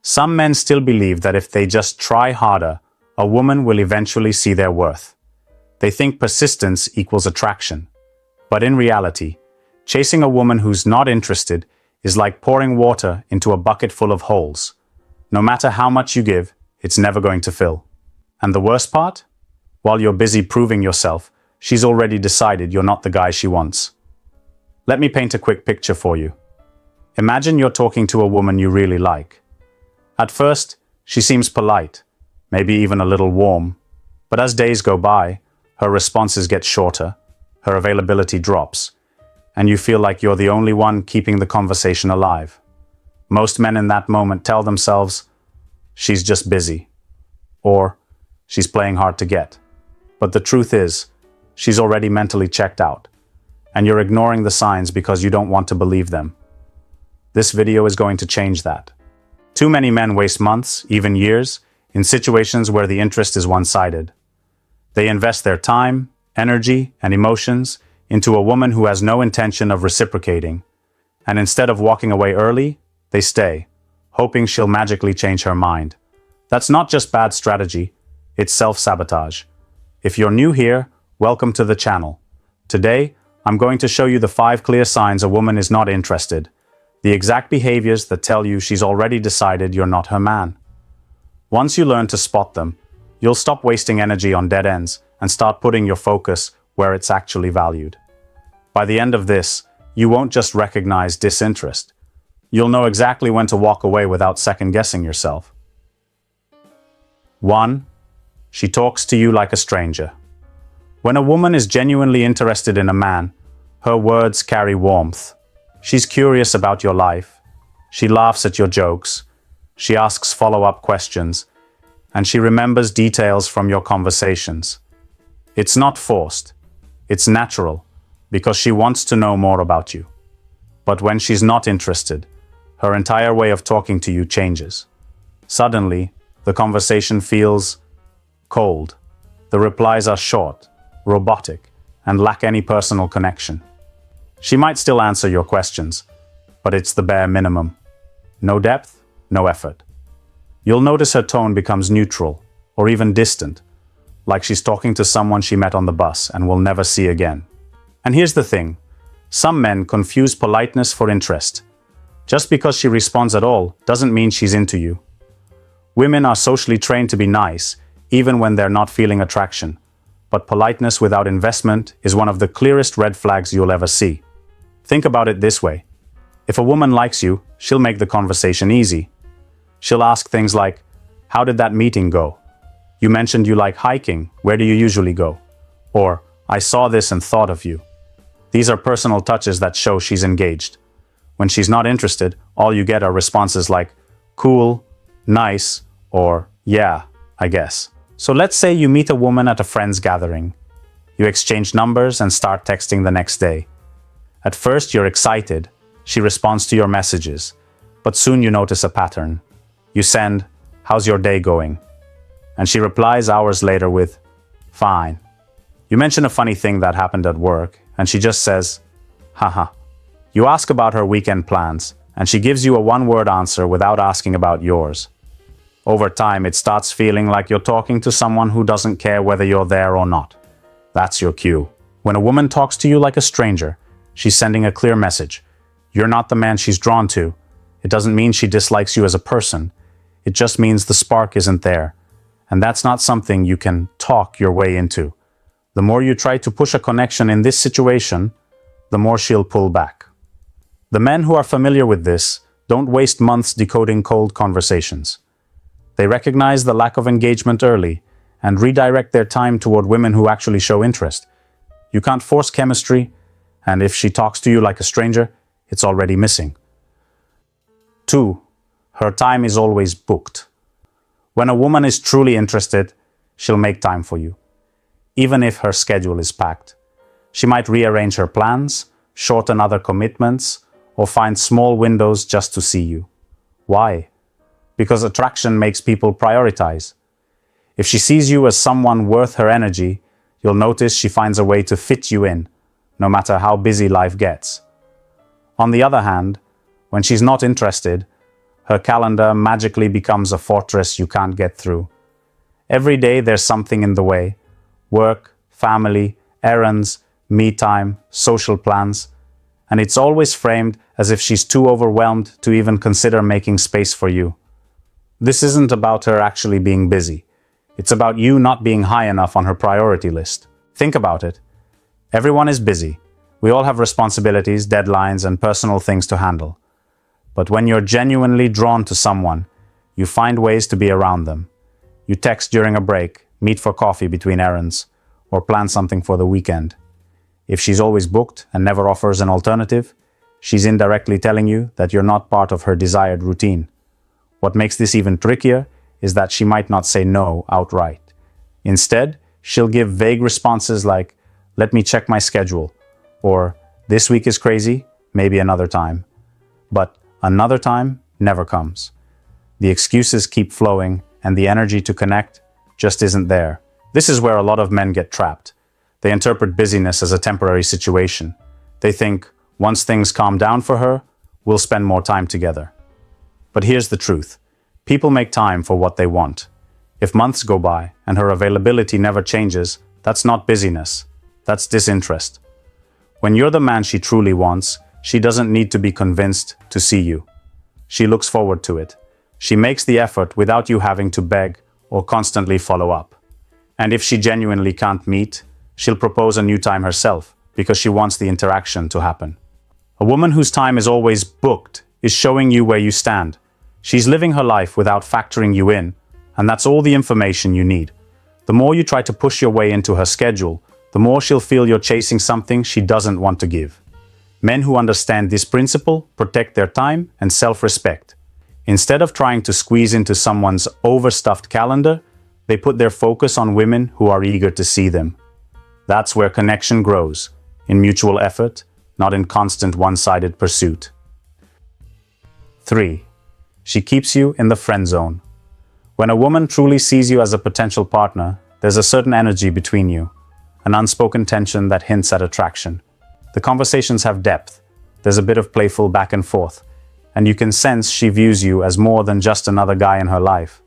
Some men still believe that if they just try harder, a woman will eventually see their worth. They think persistence equals attraction. But in reality, chasing a woman who's not interested is like pouring water into a bucket full of holes. No matter how much you give, it's never going to fill. And the worst part? While you're busy proving yourself, she's already decided you're not the guy she wants. Let me paint a quick picture for you. Imagine you're talking to a woman you really like. At first, she seems polite, maybe even a little warm. But as days go by, her responses get shorter, her availability drops, and you feel like you're the only one keeping the conversation alive. Most men in that moment tell themselves, she's just busy, or she's playing hard to get. But the truth is, she's already mentally checked out, and you're ignoring the signs because you don't want to believe them. This video is going to change that. Too many men waste months, even years, in situations where the interest is one-sided. They invest their time, energy, and emotions into a woman who has no intention of reciprocating, and instead of walking away early, they stay, hoping she'll magically change her mind. That's not just bad strategy, it's self-sabotage. If you're new here, welcome to the channel. Today, I'm going to show you the 5 clear signs a woman is not interested, the exact behaviors that tell you she's already decided you're not her man. Once you learn to spot them, you'll stop wasting energy on dead ends and start putting your focus where it's actually valued. By the end of this, you won't just recognize disinterest. You'll know exactly when to walk away without second-guessing yourself. 1. She talks to you like a stranger. When a woman is genuinely interested in a man, her words carry warmth. She's curious about your life. She laughs at your jokes. She asks follow-up questions. And she remembers details from your conversations. It's not forced. It's natural, because she wants to know more about you. But when she's not interested, her entire way of talking to you changes. Suddenly, the conversation feels cold. The replies are short, robotic, and lack any personal connection. She might still answer your questions, but it's the bare minimum. No depth, no effort. You'll notice her tone becomes neutral, or even distant, like she's talking to someone she met on the bus and will never see again. And here's the thing, some men confuse politeness for interest. Just because she responds at all doesn't mean she's into you. Women are socially trained to be nice, even when they're not feeling attraction. But politeness without investment is one of the clearest red flags you'll ever see. Think about it this way. If a woman likes you, she'll make the conversation easy. She'll ask things like, how did that meeting go? You mentioned you like hiking, where do you usually go? Or, I saw this and thought of you. These are personal touches that show she's engaged. When she's not interested, all you get are responses like, cool, nice, or yeah, I guess. So let's say you meet a woman at a friend's gathering. You exchange numbers and start texting the next day. At first you're excited. She responds to your messages. But soon you notice a pattern. You send, how's your day going? And she replies hours later with, fine. You mention a funny thing that happened at work, and she just says, haha. You ask about her weekend plans, and she gives you a one-word answer without asking about yours. Over time, it starts feeling like you're talking to someone who doesn't care whether you're there or not. That's your cue. When a woman talks to you like a stranger, she's sending a clear message. You're not the man she's drawn to. It doesn't mean she dislikes you as a person. It just means the spark isn't there. And that's not something you can talk your way into. The more you try to push a connection in this situation, the more she'll pull back. The men who are familiar with this don't waste months decoding cold conversations. They recognize the lack of engagement early and redirect their time toward women who actually show interest. You can't force chemistry, and if she talks to you like a stranger, it's already missing. 2. Her time is always booked. When a woman is truly interested, she'll make time for you, even if her schedule is packed. She might rearrange her plans, shorten other commitments, or find small windows just to see you. Why? Because attraction makes people prioritize. If she sees you as someone worth her energy, you'll notice she finds a way to fit you in, no matter how busy life gets. On the other hand, when she's not interested, her calendar magically becomes a fortress you can't get through. Every day there's something in the way: work, family, errands, me time, social plans. And it's always framed as if she's too overwhelmed to even consider making space for you. This isn't about her actually being busy. It's about you not being high enough on her priority list. Think about it. Everyone is busy. We all have responsibilities, deadlines, and personal things to handle. But when you're genuinely drawn to someone, you find ways to be around them. You text during a break, meet for coffee between errands, or plan something for the weekend. If she's always booked and never offers an alternative, she's indirectly telling you that you're not part of her desired routine. What makes this even trickier is that she might not say no outright. Instead, she'll give vague responses like, "Let me check my schedule," or "This week is crazy, maybe another time." But another time never comes. The excuses keep flowing, and the energy to connect just isn't there. This is where a lot of men get trapped. They interpret busyness as a temporary situation. They think, once things calm down for her, we'll spend more time together. But here's the truth. People make time for what they want. If months go by and her availability never changes, that's not busyness. That's disinterest. When you're the man she truly wants, she doesn't need to be convinced to see you. She looks forward to it. She makes the effort without you having to beg or constantly follow up. And if she genuinely can't meet, she'll propose a new time herself because she wants the interaction to happen. A woman whose time is always booked is showing you where you stand. She's living her life without factoring you in, and that's all the information you need. The more you try to push your way into her schedule, the more she'll feel you're chasing something she doesn't want to give. Men who understand this principle protect their time and self-respect. Instead of trying to squeeze into someone's overstuffed calendar, they put their focus on women who are eager to see them. That's where connection grows, in mutual effort, not in constant one-sided pursuit. 3. She keeps you in the friend zone. When a woman truly sees you as a potential partner, there's a certain energy between you, an unspoken tension that hints at attraction. The conversations have depth, there's a bit of playful back and forth, and you can sense she views you as more than just another guy in her life.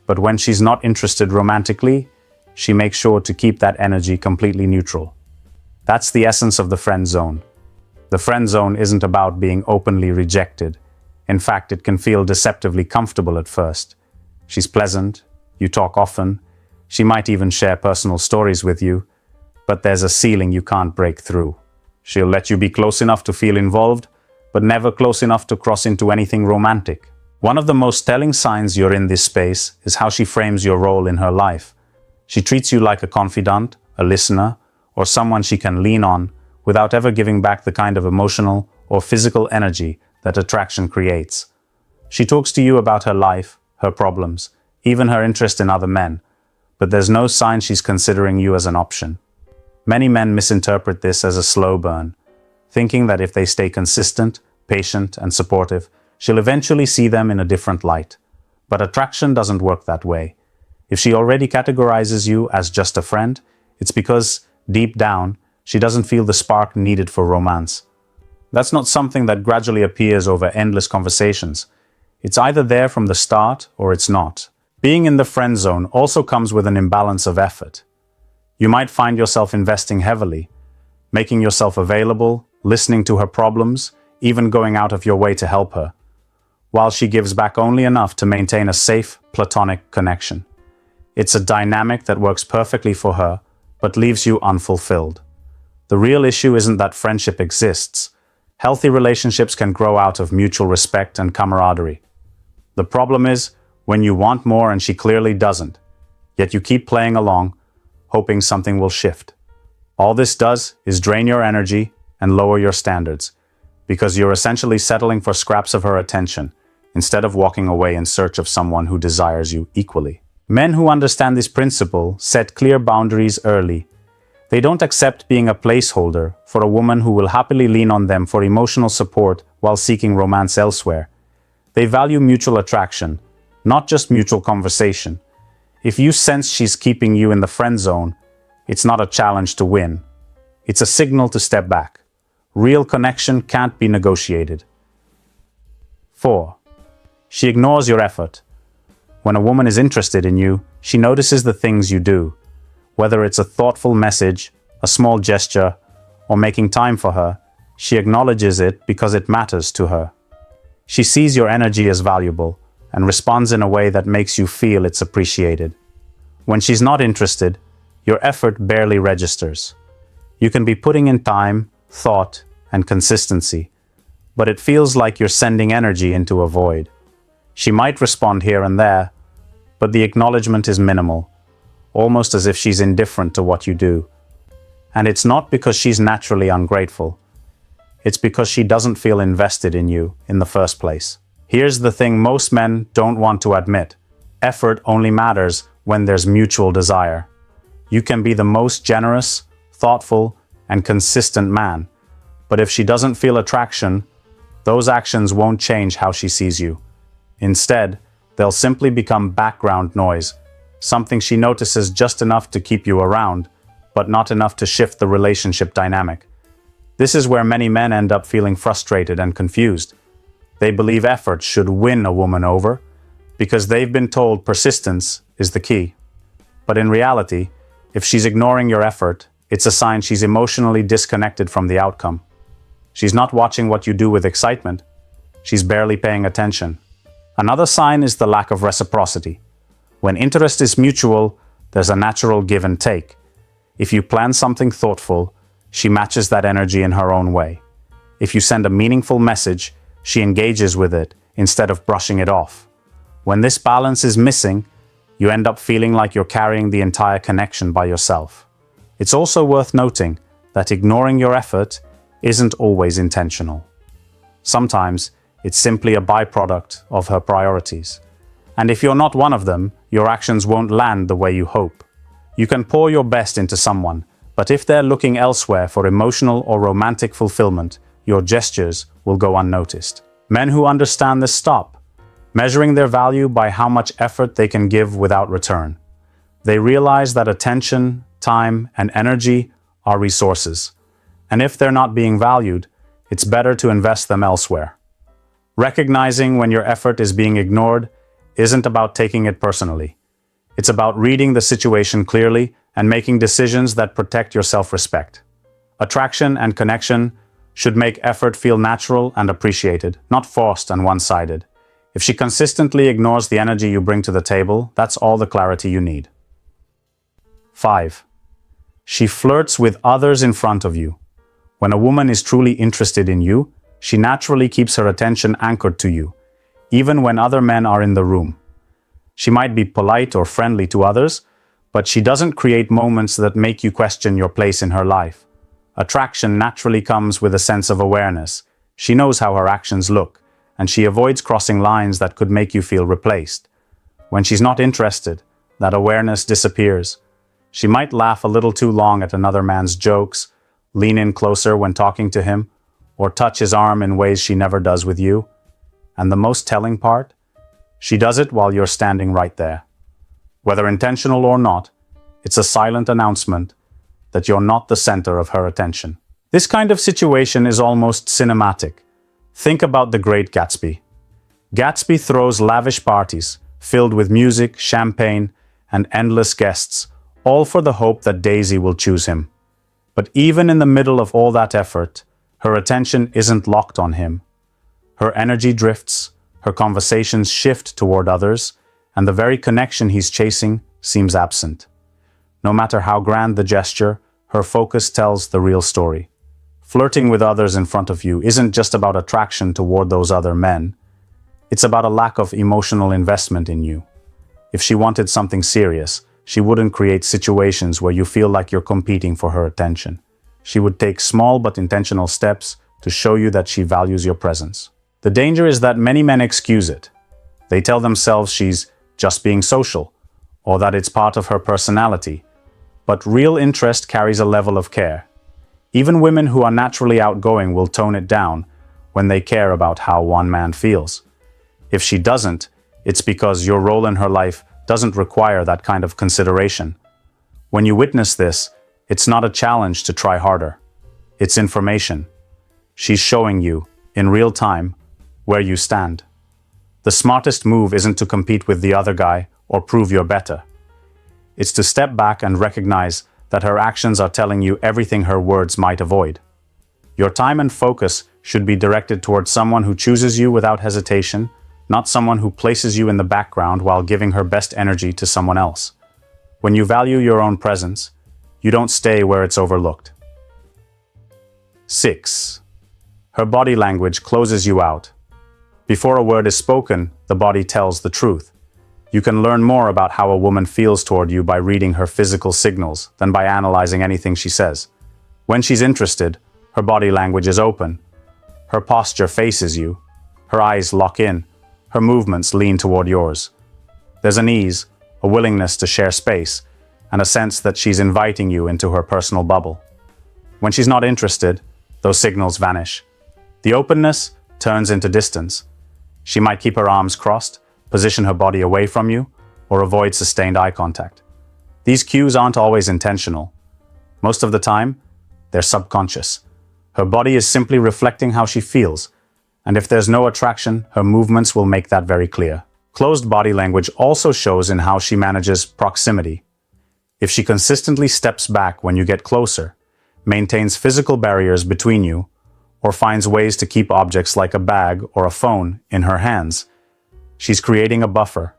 But when she's not interested romantically, she makes sure to keep that energy completely neutral. That's the essence of the friend zone. The friend zone isn't about being openly rejected. In fact, it can feel deceptively comfortable at first. She's pleasant, you talk often, she might even share personal stories with you, but there's a ceiling you can't break through. She'll let you be close enough to feel involved, but never close enough to cross into anything romantic. One of the most telling signs you're in this space is how she frames your role in her life. She treats you like a confidant, a listener, or someone she can lean on without ever giving back the kind of emotional or physical energy that attraction creates. She talks to you about her life, her problems, even her interest in other men, but there's no sign she's considering you as an option. Many men misinterpret this as a slow burn, thinking that if they stay consistent, patient, and supportive, she'll eventually see them in a different light. But attraction doesn't work that way. If she already categorizes you as just a friend, it's because, deep down, she doesn't feel the spark needed for romance. That's not something that gradually appears over endless conversations. It's either there from the start or it's not. Being in the friend zone also comes with an imbalance of effort. You might find yourself investing heavily, making yourself available, listening to her problems, even going out of your way to help her, while she gives back only enough to maintain a safe, platonic connection. It's a dynamic that works perfectly for her, but leaves you unfulfilled. The real issue isn't that friendship exists. Healthy relationships can grow out of mutual respect and camaraderie. The problem is when you want more and she clearly doesn't, yet you keep playing along, hoping something will shift. All this does is drain your energy and lower your standards, because you're essentially settling for scraps of her attention, instead of walking away in search of someone who desires you equally. Men who understand this principle set clear boundaries early. They don't accept being a placeholder for a woman who will happily lean on them for emotional support while seeking romance elsewhere. They value mutual attraction, not just mutual conversation. If you sense she's keeping you in the friend zone, it's not a challenge to win. It's a signal to step back. Real connection can't be negotiated. 4. She ignores your effort. When a woman is interested in you, she notices the things you do. Whether it's a thoughtful message, a small gesture, or making time for her, she acknowledges it because it matters to her. She sees your energy as valuable and responds in a way that makes you feel it's appreciated. When she's not interested, your effort barely registers. You can be putting in time, thought, and consistency, but it feels like you're sending energy into a void. She might respond here and there, but the acknowledgement is minimal, almost as if she's indifferent to what you do. And it's not because she's naturally ungrateful. It's because she doesn't feel invested in you in the first place. Here's the thing most men don't want to admit. Effort only matters when there's mutual desire. You can be the most generous, thoughtful, and consistent man, but if she doesn't feel attraction, those actions won't change how she sees you. Instead, they'll simply become background noise, something she notices just enough to keep you around, but not enough to shift the relationship dynamic. This is where many men end up feeling frustrated and confused. They believe effort should win a woman over because they've been told persistence is the key. But in reality, if she's ignoring your effort, it's a sign she's emotionally disconnected from the outcome. She's not watching what you do with excitement. She's barely paying attention. Another sign is the lack of reciprocity. When interest is mutual, there's a natural give and take. If you plan something thoughtful, she matches that energy in her own way. If you send a meaningful message, she engages with it instead of brushing it off. When this balance is missing, you end up feeling like you're carrying the entire connection by yourself. It's also worth noting that ignoring your effort isn't always intentional. Sometimes it's simply a byproduct of her priorities. And if you're not one of them, your actions won't land the way you hope. You can pour your best into someone, but if they're looking elsewhere for emotional or romantic fulfillment, your gestures will go unnoticed. Men who understand this stop measuring their value by how much effort they can give without return. They realize that attention, time, and energy are resources, and if they're not being valued, it's better to invest them elsewhere. Recognizing when your effort is being ignored isn't about taking it personally. It's about reading the situation clearly and making decisions that protect your self-respect. Attraction and connection should make effort feel natural and appreciated, not forced and one-sided. If she consistently ignores the energy you bring to the table, that's all the clarity you need. 5. She flirts with others in front of you. When a woman is truly interested in you, she naturally keeps her attention anchored to you, even when other men are in the room. She might be polite or friendly to others, but she doesn't create moments that make you question your place in her life. Attraction naturally comes with a sense of awareness. She knows how her actions look, and she avoids crossing lines that could make you feel replaced. When she's not interested, that awareness disappears. She might laugh a little too long at another man's jokes, lean in closer when talking to him, or touch his arm in ways she never does with you. And the most telling part? She does it while you're standing right there. Whether intentional or not, it's a silent announcement that you're not the center of her attention. This kind of situation is almost cinematic. Think about The Great Gatsby. Gatsby throws lavish parties, filled with music, champagne, and endless guests, all for the hope that Daisy will choose him. But even in the middle of all that effort, her attention isn't locked on him. Her energy drifts, her conversations shift toward others, and the very connection he's chasing seems absent. No matter how grand the gesture, her focus tells the real story. Flirting with others in front of you isn't just about attraction toward those other men. It's about a lack of emotional investment in you. If she wanted something serious, she wouldn't create situations where you feel like you're competing for her attention. She would take small but intentional steps to show you that she values your presence. The danger is that many men excuse it. They tell themselves she's just being social, or that it's part of her personality. But real interest carries a level of care. Even women who are naturally outgoing will tone it down when they care about how one man feels. If she doesn't, it's because your role in her life doesn't require that kind of consideration. When you witness this, it's not a challenge to try harder. It's information. She's showing you, in real time, where you stand. The smartest move isn't to compete with the other guy or prove you're better. It's to step back and recognize that her actions are telling you everything her words might avoid. Your time and focus should be directed towards someone who chooses you without hesitation, not someone who places you in the background while giving her best energy to someone else. When you value your own presence, you don't stay where it's overlooked. 6. Her body language closes you out. Before a word is spoken, the body tells the truth. You can learn more about how a woman feels toward you by reading her physical signals than by analyzing anything she says. When she's interested, her body language is open. Her posture faces you. Her eyes lock in. Her movements lean toward yours. There's an ease, a willingness to share space, and a sense that she's inviting you into her personal bubble. When she's not interested, those signals vanish. The openness turns into distance. She might keep her arms crossed, position her body away from you, or avoid sustained eye contact. These cues aren't always intentional. Most of the time, they're subconscious. Her body is simply reflecting how she feels, and if there's no attraction, her movements will make that very clear. Closed body language also shows in how she manages proximity. If she consistently steps back when you get closer, maintains physical barriers between you, or finds ways to keep objects like a bag or a phone in her hands, she's creating a buffer.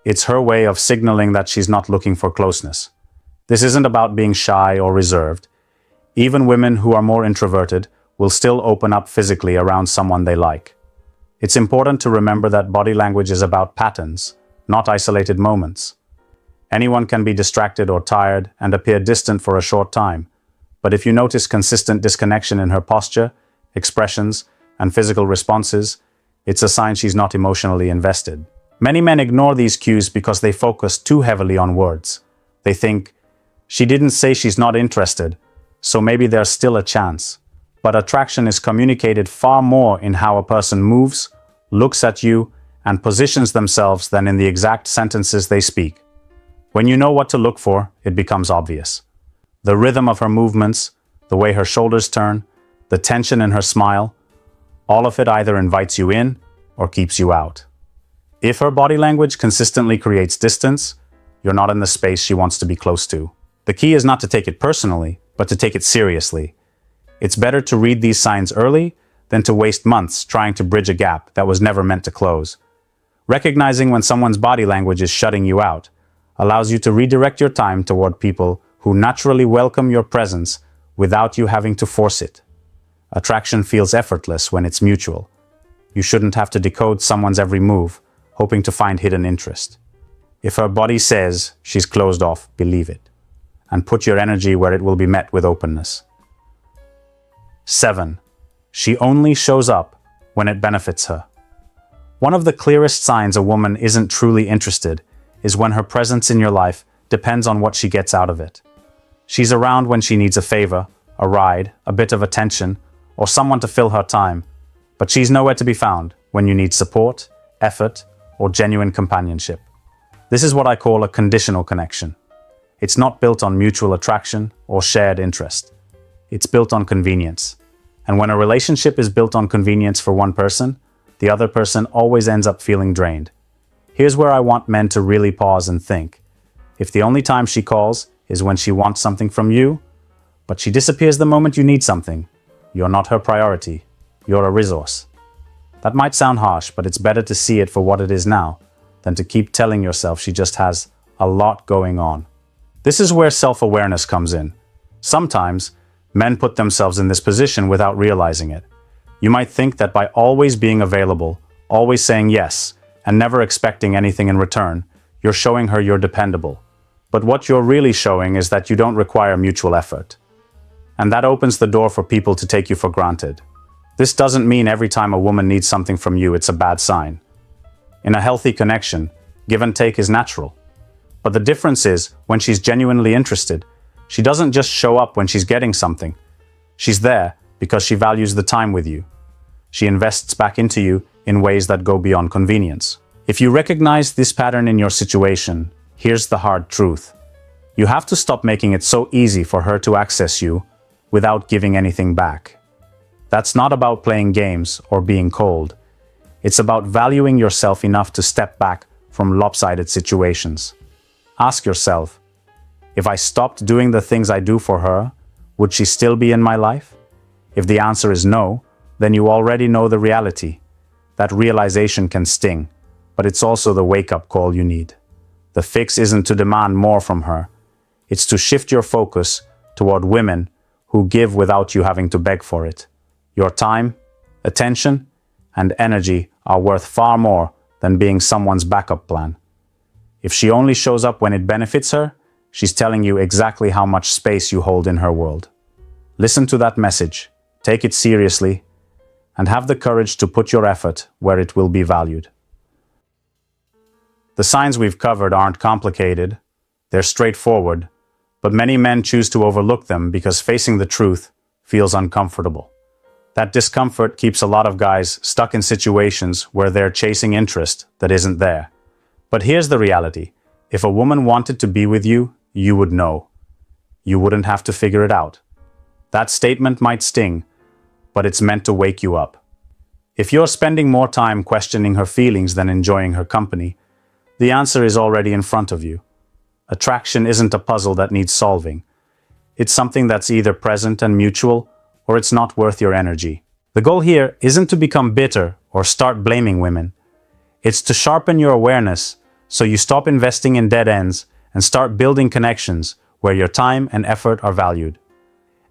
It's her way of signaling that she's not looking for closeness. This isn't about being shy or reserved. Even women who are more introverted will still open up physically around someone they like. It's important to remember that body language is about patterns, not isolated moments. Anyone can be distracted or tired and appear distant for a short time, but if you notice consistent disconnection in her posture, expressions, and physical responses, it's a sign she's not emotionally invested. Many men ignore these cues because they focus too heavily on words. They think, she didn't say she's not interested, so maybe there's still a chance. But attraction is communicated far more in how a person moves, looks at you, and positions themselves than in the exact sentences they speak. When you know what to look for, it becomes obvious. The rhythm of her movements, the way her shoulders turn, the tension in her smile, all of it either invites you in or keeps you out. If her body language consistently creates distance, you're not in the space she wants to be close to. The key is not to take it personally, but to take it seriously. It's better to read these signs early than to waste months trying to bridge a gap that was never meant to close. Recognizing when someone's body language is shutting you out allows you to redirect your time toward people who naturally welcome your presence without you having to force it. Attraction feels effortless when it's mutual. You shouldn't have to decode someone's every move, hoping to find hidden interest. If her body says she's closed off, believe it, and put your energy where it will be met with openness. 7. She only shows up when it benefits her. One of the clearest signs a woman isn't truly interested is when her presence in your life depends on what she gets out of it. She's around when she needs a favor, a ride, a bit of attention, or someone to fill her time, but she's nowhere to be found when you need support, effort, or genuine companionship. This is what I call a conditional connection. It's not built on mutual attraction or shared interest. It's built on convenience. And when a relationship is built on convenience for one person, the other person always ends up feeling drained. Here's where I want men to really pause and think. If the only time she calls is when she wants something from you, but she disappears the moment you need something, you're not her priority. You're a resource. That might sound harsh, but it's better to see it for what it is now than to keep telling yourself she just has a lot going on. This is where self-awareness comes in. Sometimes, men put themselves in this position without realizing it. You might think that by always being available, always saying yes, and never expecting anything in return, you're showing her you're dependable. But what you're really showing is that you don't require mutual effort. And that opens the door for people to take you for granted. This doesn't mean every time a woman needs something from you, it's a bad sign. In a healthy connection, give and take is natural. But the difference is, when she's genuinely interested, she doesn't just show up when she's getting something. She's there because she values the time with you. She invests back into you in ways that go beyond convenience. If you recognize this pattern in your situation, here's the hard truth. You have to stop making it so easy for her to access you without giving anything back. That's not about playing games or being cold. It's about valuing yourself enough to step back from lopsided situations. Ask yourself, if I stopped doing the things I do for her, would she still be in my life? If the answer is no, then you already know the reality. That realization can sting, but it's also the wake-up call you need. The fix isn't to demand more from her. It's to shift your focus toward women who give without you having to beg for it. Your time, attention, and energy are worth far more than being someone's backup plan. If she only shows up when it benefits her, she's telling you exactly how much space you hold in her world. Listen to that message, take it seriously, and have the courage to put your effort where it will be valued. The signs we've covered aren't complicated, they're straightforward, but many men choose to overlook them because facing the truth feels uncomfortable. That discomfort keeps a lot of guys stuck in situations where they're chasing interest that isn't there. But here's the reality. If a woman wanted to be with you, you would know. You wouldn't have to figure it out. That statement might sting, but it's meant to wake you up. If you're spending more time questioning her feelings than enjoying her company, the answer is already in front of you. Attraction isn't a puzzle that needs solving. It's something that's either present and mutual, or it's not worth your energy. The goal here isn't to become bitter or start blaming women. It's to sharpen your awareness so you stop investing in dead ends and start building connections where your time and effort are valued.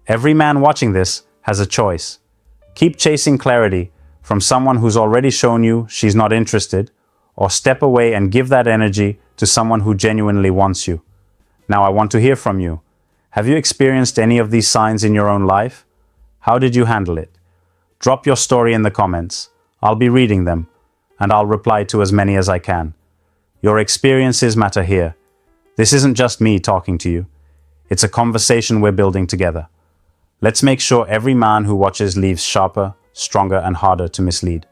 Every man watching this has a choice. Keep chasing clarity from someone who's already shown you she's not interested, or step away and give that energy to someone who genuinely wants you. Now I want to hear from you. Have you experienced any of these signs in your own life? How did you handle it? Drop your story in the comments. I'll be reading them, and I'll reply to as many as I can. Your experiences matter here. This isn't just me talking to you. It's a conversation we're building together. Let's make sure every man who watches leaves sharper, stronger, and harder to mislead.